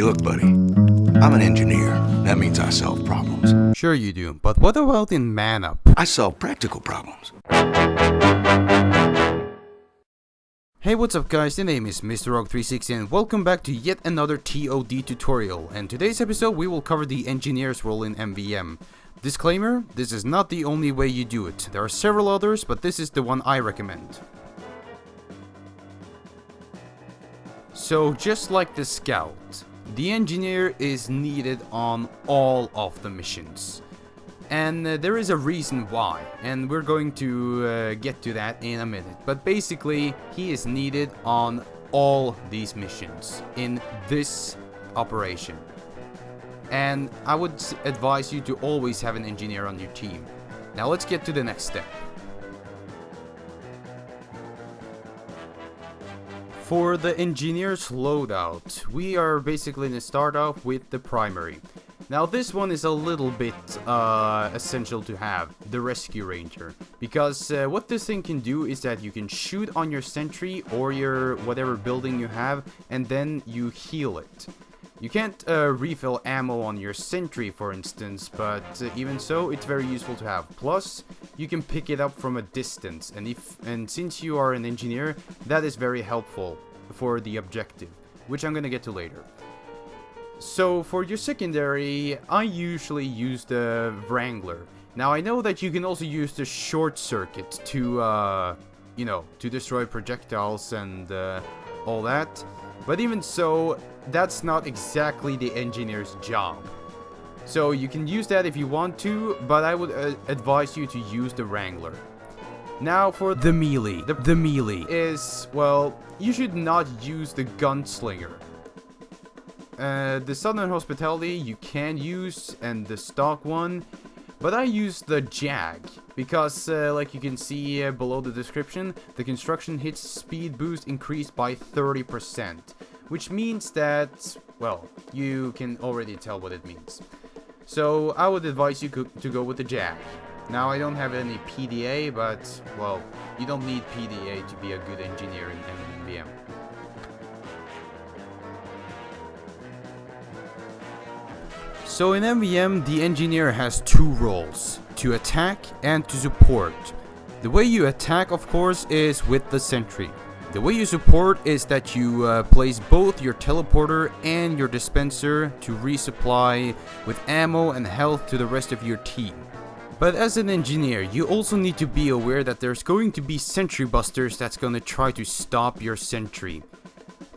Look, buddy, I'm an engineer. That means I solve problems. Sure you do, but what about in Man Up? I solve practical problems. Hey, what's up guys, the name is Mr. Rogue360 and welcome back to yet another TOD tutorial, and today's episode we will cover the engineer's role in MVM. Disclaimer, this is not the only way you do it, there are several others, but this is the one I recommend. So just like the scout, the engineer is needed on all of the missions. And there is a reason why, and we're going to get to that in a minute. But basically, he is needed on all these missions in this operation. And I would advise you to always have an engineer on your team. Now let's get to the next step. For the engineer's loadout, we are basically going to start off with the primary. Now this one is a little bit essential to have, the Rescue Ranger, because what this thing can do is that you can shoot on your sentry or your whatever building you have, and then you heal it. You can't refill ammo on your sentry, for instance, but even so, it's very useful to have. Plus, you can pick it up from a distance, and since you are an engineer, that is very helpful for the objective, which I'm gonna get to later. So for your secondary, I usually use the Wrangler. Now I know that you can also use the short circuit to, you know, to destroy projectiles and all that. But even so, that's not exactly the engineer's job. So you can use that if you want to, but I would advise you to use the Wrangler. Now for the melee. The melee is, well, you should not use the Gunslinger. The Southern Hospitality you can use, and the stock one, but I use the Jag because like you can see below the description, the construction hits speed boost increased by 30%, which means that, well, you can already tell what it means. So I would advise you to go with the Jag. Now I don't have any PDA, but, well, you don't need PDA to be a good engineer in MVM. So in MVM, the engineer has two roles, to attack and to support. The way you attack, of course, is with the sentry. The way you support is that you place both your teleporter and your dispenser to resupply with ammo and health to the rest of your team. But as an engineer, you also need to be aware that there's going to be sentry busters that's going to try to stop your sentry.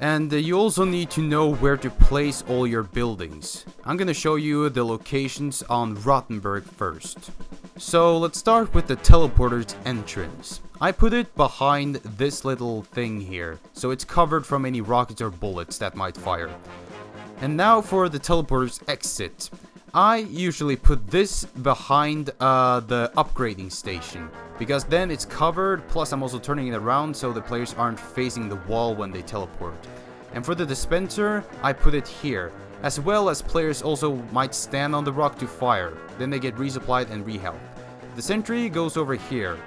And you also need to know where to place all your buildings. I'm gonna show you the locations on Rottenburg first. So let's start with the teleporter's entrance. I put it behind this little thing here, so it's covered from any rockets or bullets that might fire. And now for the teleporter's exit. I usually put this behind the upgrading station, because then it's covered, plus I'm also turning it around so the players aren't facing the wall when they teleport. And for the dispenser, I put it here, as well as players also might stand on the rock to fire, then they get resupplied and rehealth. The sentry goes over here.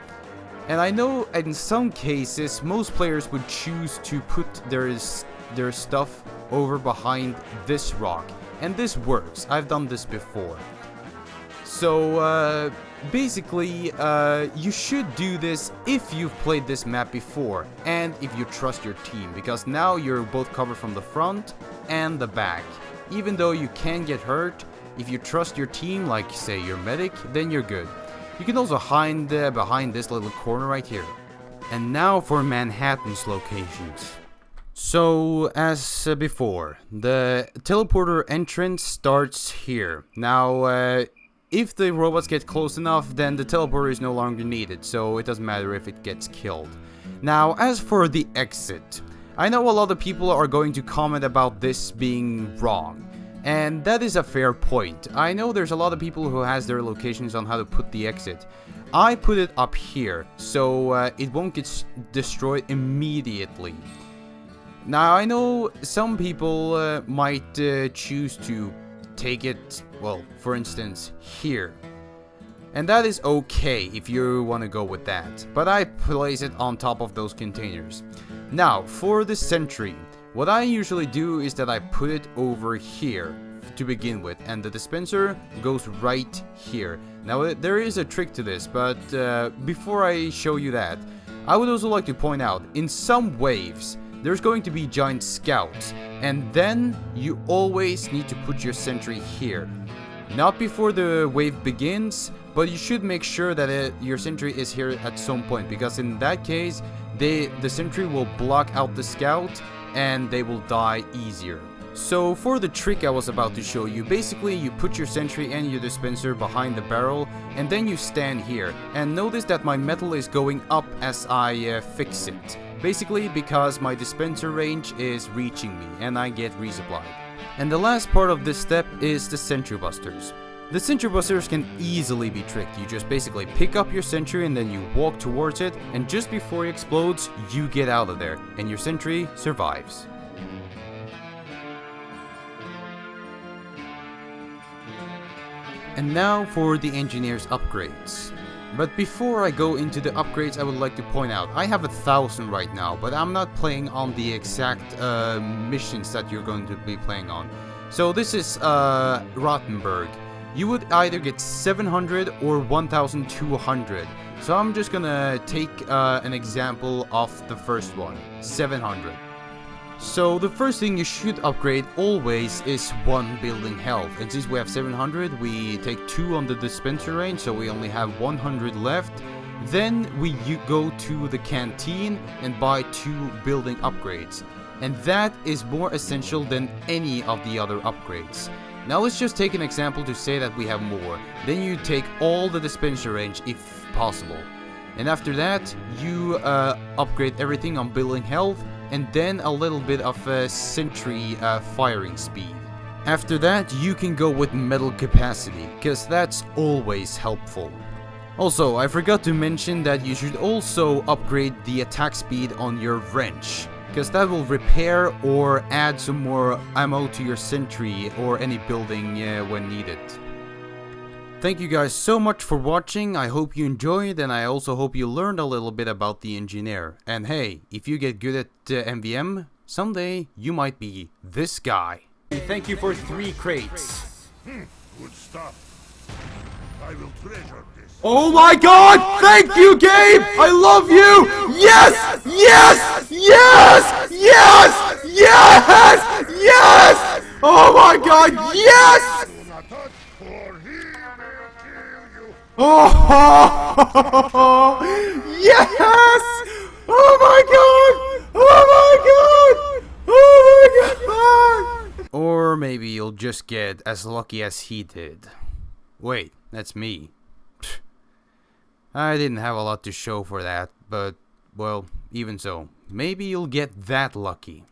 And I know in some cases most players would choose to put their stuff over behind this rock. And this works, I've done this before. So basically you should do this if you've played this map before and if you trust your team, because now you're both covered from the front and the back. Even though you can get hurt, if you trust your team, like say your medic, then you're good. You can also hide behind this little corner right here. And now for Manhattan's locations. So, as before, the teleporter entrance starts here. Now, if the robots get close enough, then the teleporter is no longer needed, so it doesn't matter if it gets killed. Now, as for the exit, I know a lot of people are going to comment about this being wrong, and that is a fair point. I know there's a lot of people who has their locations on how to put the exit. I put it up here, so it won't get destroyed immediately. Now, I know some people might choose to take it, well, for instance, here. And that is okay if you want to go with that. But I place it on top of those containers. Now, for the sentry, What I usually do is that I put it over here to begin with, and the dispenser goes right here. Now there is a trick to this, but before I show you that, I would also like to point out, in some waves, there's going to be giant scouts, and then you always need to put your sentry here. Not before the wave begins, but you should make sure that your sentry is here at some point, because in that case, the sentry will block out the scout, and they will die easier. So for the trick I was about to show you, basically you put your sentry and your dispenser behind the barrel, and then you stand here. And notice that my metal is going up as I fix it. Basically because my dispenser range is reaching me and I get resupplied. And the last part of this step is the sentry busters. The sentry busters can easily be tricked. You just basically pick up your sentry and then you walk towards it, and just before it explodes, you get out of there and your sentry survives. And now for the engineer's upgrades. But before I go into the upgrades, I would like to point out, I have 1,000 right now, but I'm not playing on the exact missions that you're going to be playing on. So this is Rottenburg. You would either get 700 or 1,200. So I'm just gonna take an example of the first one, 700. So the first thing you should upgrade always is 1 building health, and since we have 700, we take 2 on the dispenser range, so we only have 100 left. Then we go to the canteen and buy 2 building upgrades, and that is more essential than any of the other upgrades. Now let's just take an example to say that we have more. Then you take all the dispenser range if possible, and after that you upgrade everything on building health, and then a little bit of sentry firing speed. After that you can go with metal capacity, because that's always helpful. Also, I forgot to mention that you should also upgrade the attack speed on your wrench, because that will repair or add some more ammo to your sentry or any building when needed. Thank you guys so much for watching. I hope you enjoyed, and I also hope you learned a little bit about the engineer. And hey, if you get good at MVM, someday you might be this guy. Thank you for 3 crates. Good stuff. I will treasure this. Oh my god! Thank you, Gabe! I love you! Yes! Yes! Yes! Yes! Yes! Yes! Oh my god! Yes! Do not touch, or he will kill you. Oh! Yes! Oh my god! Oh my god! Oh my god! Or maybe you'll just get as lucky as he did. Wait, that's me. I didn't have a lot to show for that, but, well, even so, maybe you'll get that lucky.